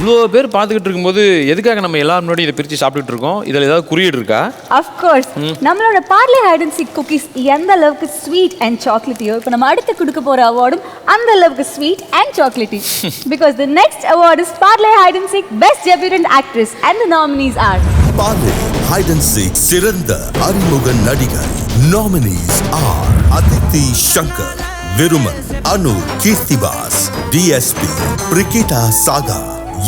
இவ்வளோ பேர் பார்த்துக்கிட்டு இருக்கும்போது எதுக்காக நம்ம எல்லாரும் முன்னாடி இதை பிரித்து சாப்பிட்டுட்டு இருக்கோம்? இதில் ஏதாவது குறியீடு இருக்கா? அஃப்கோர்ஸ் நம்மளோட Parle height and seek cookies எந்த அளவுக்கு ஸ்வீட் அண்ட் சாக்லேட்டியோ இப்போ நம்ம அடுத்து கொடுக்க போகிற அவார்டும் அந்த அளவுக்கு sweet and chocolatey. Because the next award is Parle height and Seek best debutant actress and the nominees are Parle height and seek சிறந்த அறிமுக நடிகர். Nominees are Aditi Shankar, Viruman, Anu, Keerthivas, DSP, Brigida Saga,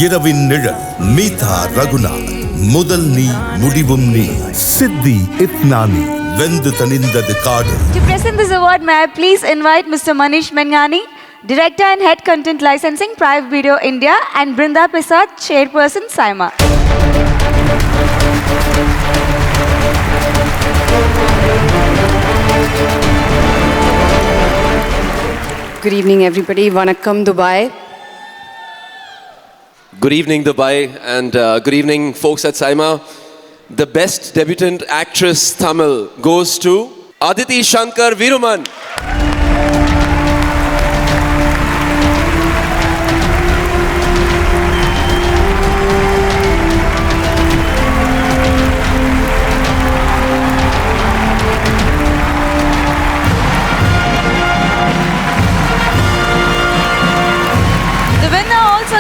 Iravin Nizhal, மீதா ரகுநாத், முதல் நீ முடிவும் நீ, சித்தி இத்னானி, வெந்து தணிந்தது காடு. To present this award, may I please invite Mr. Manish Menghani, Director and Head Content Licensing, Private Video India, and Brinda Prasad, Chairperson, SIMA. Good evening, everybody. Vanakkam, Dubai. Good evening, Dubai, and good evening, folks at SIMA. The best debutant actress Tamil goes to Aditi Shankar Viruman.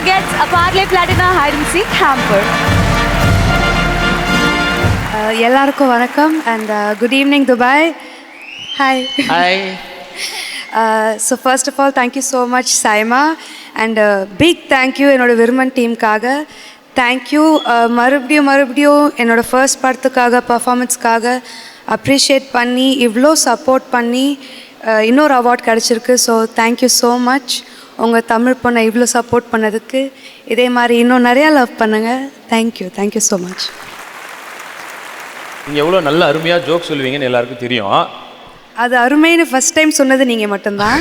Gets a Parle Platina hide and seek hamper. எல்லாருக்கும் வணக்கம் and good evening, Dubai. Hi. Hi. So first of all, thank you so much, SIMA, and big thank you என்னோட Viruman டீமுக்காக. Thank you மறுபடியும் என்னோட first படத்துக்காக பர்ஃபார்மன்ஸ்க்காக appreciate பண்ணி இவ்வளோ support பண்ணி இன்னொரு அவார்ட் கிடச்சிருக்கு. ஸோ தேங்க்யூ ஸோ மச் உங்கள் தமிழ் பொண்ணை இவ்வளோ சப்போர்ட் பண்ணதுக்கு. இதே மாதிரி இன்னும் நிறையா லவ் பண்ணுங்கள். Thank you so much. நீங்கள் எவ்வளோ நல்ல அருமையாக ஜோக் சொல்லுவீங்கன்னு எல்லாருக்கும் தெரியும். அது அருமைன்னு ஃபர்ஸ்ட் டைம் சொன்னது நீங்கள் மட்டும்தான்.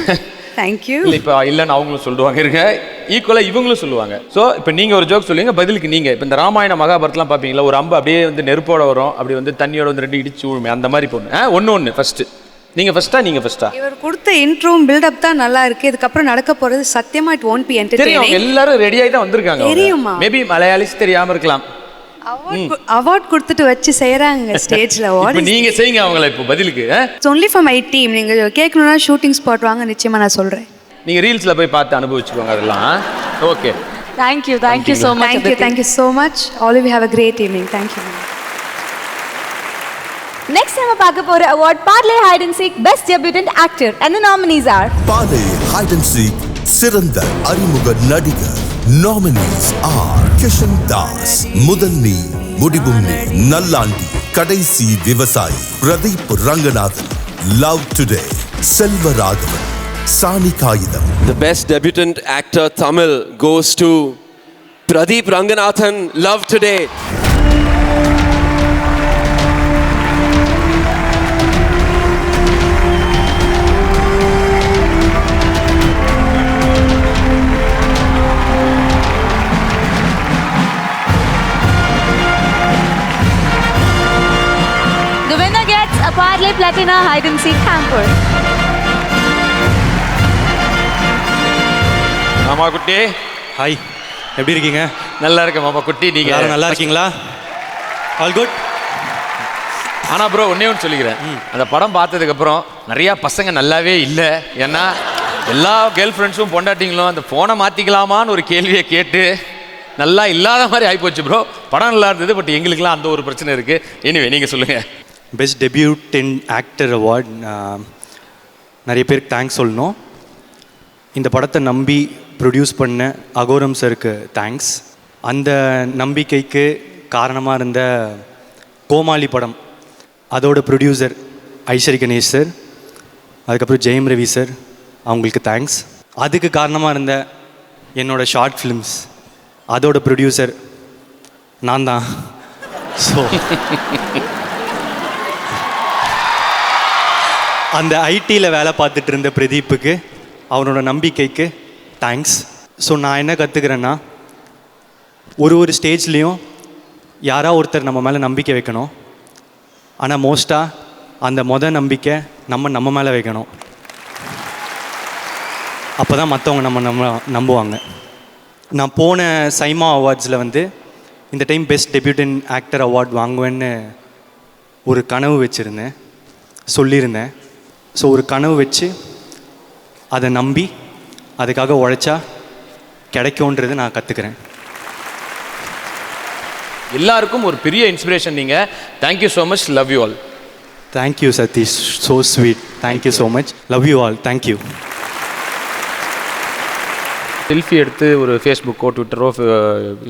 தேங்க்யூ. இல்லை இப்போ இல்லைன்னு அவங்களும் சொல்லுவாங்க, இருங்க ஈக்குவலாக இவங்களும் சொல்லுவாங்க. ஸோ இப்போ நீங்கள் ஒரு ஜோக் சொல்லுவீங்க, பதிலுக்கு நீங்கள் இப்போ இந்த ராமாயண மகாபாரத்லாம் பார்ப்பீங்களா, ஒரு அம்பு அப்படியே வந்து நெருப்போட வரும், அப்படி வந்து தண்ணியோட வந்து ரெண்டு இடிச்சு விழுமே, அந்த மாதிரி பொண்ணு ஒன்று ஃபஸ்ட்டு நீங்கள் ஃபஸ்ட்டா? இவர் கொடுத்த இன்ட்ரோவும் பில்டப் தான் நல்லா இருக்கு. இதுக்கப்புறம் நடக்க போறது சத்தியமா இட் won't be entertaining. தெரியும், எல்லாரும் ரெடி ஆகி தான் வந்திருக்காங்க. தெரியுமா? மேபி மலையாளிஸ் தெரியாம இருக்கலாம். அவார்ட் கொடுத்துட்டு வச்சு செய்யறாங்க ஸ்டேஜ்ல. இப்போ நீங்க செய்யுங்க அவங்கள இப்போ பதிலுக்கு. It's only for my team. நீங்க கேட்கணும்னா ஷூட்டிங் ஸ்பாட் வாங்க, நிச்சயமா நான் சொல்றேன். நீங்க ரீல்ஸ்ல போய் பார்த்து அனுபவிச்சுக்கோங்க அதெல்லாம். Okay, Thank you so much. Thank you so much. All of you have a great evening. Thank you. Next time we பார்க்க போற award Parle Hide and Seek Best Debutant Actor and the nominees are Parle height and seek சிறந்த அறிமுக நடிகர். Nominees R Kishan Das, முதல் நீ முடிவும் நீ, நல்லாண்டி, கடைசி விவசாயி, பிரதீப் ரங்கநாதன், லவ் டுடே, செல்வராகவன், சாணி காகிதம். The best debutant actor Tamil goes to Pradeep Ranganathan, Love Today. the winner gets a Parle Platina hide and seek hamper. மாமா குட்டி. ஹாய், எப்படி இருக்கீங்க? நல்லா இருக்கேன் மாமா குட்டி. நீங்க நல்லா இருக்கீங்களா? All good. ஆனால் ப்ரோ ஒன்றே ஒன்று சொல்லிக்கிறேன், அந்த படம் பார்த்ததுக்கப்புறம் நிறையா பசங்க நல்லாவே இல்லை. ஏன்னா எல்லா கேர்ள் ஃப்ரெண்ட்ஸும் பொண்டாட்டிங்களும் அந்த ஃபோனை மாற்றிக்கலாமான்னு ஒரு கேள்வியை கேட்டு நல்லா இல்லாத மாதிரி ஆகிப்போச்சு ப்ரோ. படம் நல்லா இருந்தது, பட் எங்களுக்கெல்லாம் அந்த ஒரு பிரச்சனை இருக்குது. எனிவே நீங்கள் சொல்லுங்கள். பெஸ்ட் டெபியூட்டன்ட் ஆக்டர் அவார்ட் நிறைய பேருக்கு தேங்க்ஸ் சொல்லணும். இந்த படத்தை நம்பி ப்ரொடியூஸ் பண்ண அகோரம் சருக்கு தேங்க்ஸ். அந்த நம்பிக்கைக்கு காரணமாக இருந்த கோமாளி படம் அதோட ப்ரொடியூசர் ஐஸ்வரி கணேஷ் சார், அதுக்கப்புறம் ஜெயம் ரவி சார், அவங்களுக்கு தேங்க்ஸ். அதுக்கு காரணமாக இருந்த என்னோடய ஷார்ட் ஃபிலிம்ஸ் அதோட ப்ரொடியூசர் நான் தான். ஸோ அந்த ஐடியில் வேலை பார்த்துட்டு இருந்த பிரதீப்புக்கு அவனோட நம்பிக்கைக்கு தேங்க்ஸ். ஸோ நான் என்ன கற்றுக்கிறேன்னா, ஒரு ஸ்டேஜ்லேயும் யாராவது ஒருத்தர் நம்ம மேலே நம்பிக்கை வைக்கணும். ஆனால் மோஸ்ட்டாக அந்த நம்பிக்கை நம்ம மேலே வைக்கணும். அப்போ தான் மற்றவங்க நம்ம நம்புவாங்க. நான் போன சைமா அவார்ட்ஸில் வந்து இந்த time best debutant actor award வாங்குவேன்னு ஒரு கனவு வச்சுருந்தேன், சொல்லியிருந்தேன். ஸோ ஒரு கனவு வச்சு அதை நம்பி அதுக்காக உழைச்சா கிடைக்கும்ன்றது நான் கற்றுக்கிறேன். எல்லாருக்கும் ஒரு பெரிய இன்ஸ்பிரேஷன் நீங்கள். Thank you so much, love you all. Thank you Satish, so sweet. Thank you so much, love you all. Thank you. Selfie எடுத்து ஒரு ஃபேஸ்புக்கோ ட்விட்டரோ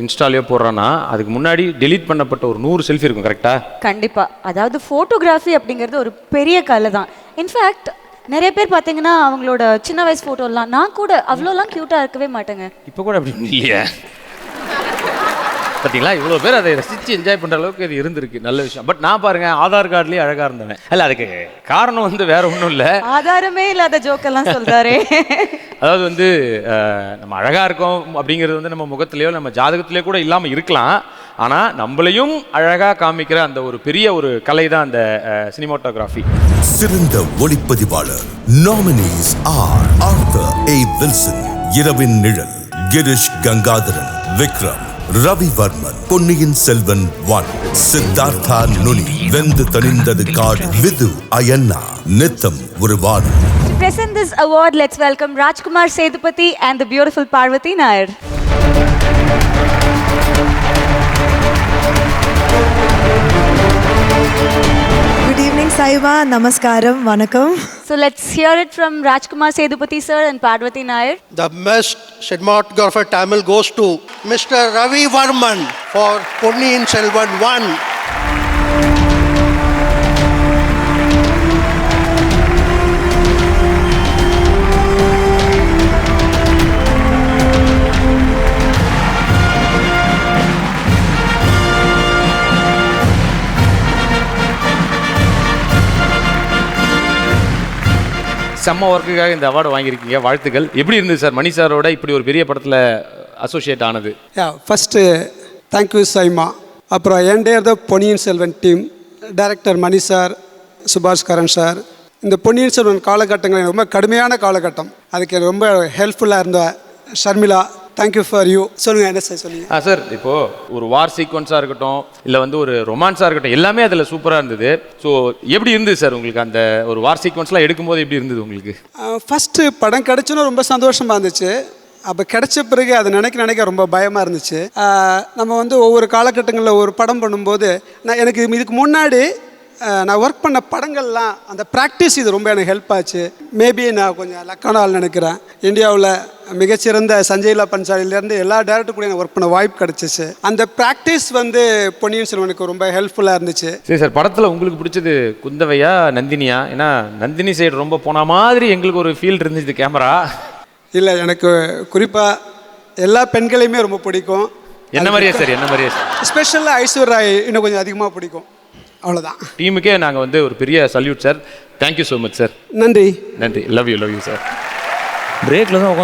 இன்ஸ்டாலேயோ போடுறான்னா அதுக்கு முன்னாடி டெலீட் பண்ணப்பட்ட ஒரு 100 செல்ஃபி இருக்கும், கரெக்டாக? கண்டிப்பாக. அதாவது ஃபோட்டோகிராஃபி அப்படிங்கிறது ஒரு பெரிய கலை தான். இன்ஃபேக்ட் நிறைய பேர் பார்த்தீங்கன்னா அவங்களோட சின்ன வயசு ஃபோட்டோலாம், நான் கூட அவ்வளோலாம் க்யூட்டாக இருக்கவே மாட்டேங்க. இப்போ கூட அப்படி இல்லையே. பார்த்தீங்களா, இவ்வளோ பேர் அதை ரசித்து என்ஜாய் பண்ணுற அளவுக்கு அது இருந்திருக்கு. நல்ல விஷயம். பட் நான் பாருங்க, ஆதார் கார்டுலேயே அழகாக இருந்தேன். இல்லை, அதுக்கு காரணம் வந்து வேற ஒன்றும் இல்லை. ஆதாரமே இல்லாத ஜோக்கெல்லாம் சொல்கிறாரே. அதாவது வந்து நம்ம அழகாக இருக்கோம் அப்படிங்கிறது வந்து நம்ம முகத்திலேயோ நம்ம ஜாதகத்திலேயோ கூட இல்லாமல் இருக்கலாம். ஆனால் நம்மளையும் அழகாக காமிக்கிற அந்த ஒரு பெரிய ஒரு கலை தான் அந்த சினிமாட்டோகிராஃபி. சிறந்த ஒளிப்பதிவாளர் நாமினீஸ் ஆர் ஆர்தர் ஏ வில்சன், இரவின் நிழல், கிரிஷ் கங்காதரன், விக்ரம், ரவி வர்மன், பொன்னியின் செல்வன் 1, சித்தார்த்தா நுனி, வெந்து தணிந்தது காடு, விது அயன்னா, நித்தம் ஒரு வானம். To present this award, let's welcome Rajkumar Sethupathi and the beautiful Parvati Nair. Good evening, Saima. Namaskaram. Vanakkam. So let's hear it from Rajkumar Sethupathi sir and Parvati Nair. The best cinematographer Tamil goes to Mr. Ravi Varman for Ponniyin Selvan 1. செம்ம ஒர்க்குக்காக இந்த award வாங்கியிருக்கீங்க, வாழ்த்துக்கள். எப்படி இருந்தது sir மணி சாரோட இப்படி ஒரு பெரிய படத்தில் அசோசியேட் ஆனது? First thank you SIMA. அப்புறம் என்டையர் த பொன்னியின் செல்வன் டீம், டைரக்டர் மணி சார், சுபாஷ் கரன் சார். இந்த பொன்னியின் செல்வன் காலகட்டங்கள் ரொம்ப கடுமையான காலகட்டம், அதுக்கு ரொம்ப ஹெல்ப்ஃபுல்லாக இருந்த ஷர்மிளா, தேங்க்யூ ஃபார் யூ. சொல்லுங்கள், என்ன சார் சொல்லுங்கள். சார், இப்போது ஒரு வார் சீக்வன்ஸாக இருக்கட்டும், இல்லை வந்து ஒரு ரொமான்ஸாக இருக்கட்டும், எல்லாமே அதில் சூப்பராக இருந்தது. ஸோ எப்படி இருந்தது சார் உங்களுக்கு அந்த ஒரு வார் சீக்வன்ஸ்லாம் எடுக்கும்போது எப்படி இருந்தது உங்களுக்கு? ஃபஸ்ட்டு படம் கிடச்சுன்னு ரொம்ப சந்தோஷமாக இருந்துச்சு. அப்போ கிடைச்ச பிறகு அதை நினைக்க ரொம்ப பயமாக இருந்துச்சு. நம்ம வந்து ஒவ்வொரு காலகட்டங்களில் ஒரு படம் பண்ணும்போது எனக்கு இதுக்கு முன்னாடி நான் ஒர்க் பண்ண படங்கள்லாம் அந்த ப்ராக்டிஸ் இது ரொம்ப எனக்கு ஹெல்ப் ஆச்சு. மேபி நான் கொஞ்சம் லக்கான ஆள் நினைக்கிறேன். இந்தியாவில் மிகச்சிறந்த சஞ்சய்லா பன்சாலிலேருந்து எல்லா டேரக்டர் கூட எனக்கு ஒர்க் பண்ண வாய்ப்பு கிடச்சிச்சு. அந்த ப்ராக்டிஸ் வந்து பொன்னியின் செல்வனுக்கு ரொம்ப ஹெல்ப்ஃபுல்லாக இருந்துச்சு. சரி சார், படத்தில் உங்களுக்கு பிடிச்சது குந்தவையா நந்தினியா? ஏன்னா நந்தினி சைடு ரொம்ப போன மாதிரி எங்களுக்கு ஒரு ஃபீல் இருந்துச்சு கேமரா. இல்லை, எனக்கு குறிப்பாக எல்லா பெண்களையுமே ரொம்ப பிடிக்கும். என்ன மாதிரியே சார்? என்ன மாதிரியே சார்? ஸ்பெஷலாக ஐஸ்வர்யா ராய் இன்னும் கொஞ்சம் அதிகமாக பிடிக்கும். அவ்வளோதான். டீமுக்கே நாங்கள் வந்து ஒரு பெரிய salute sir. Thank you so much sir. நன்றி. நன்றி. Love you sir. பிரேக்கில் தான்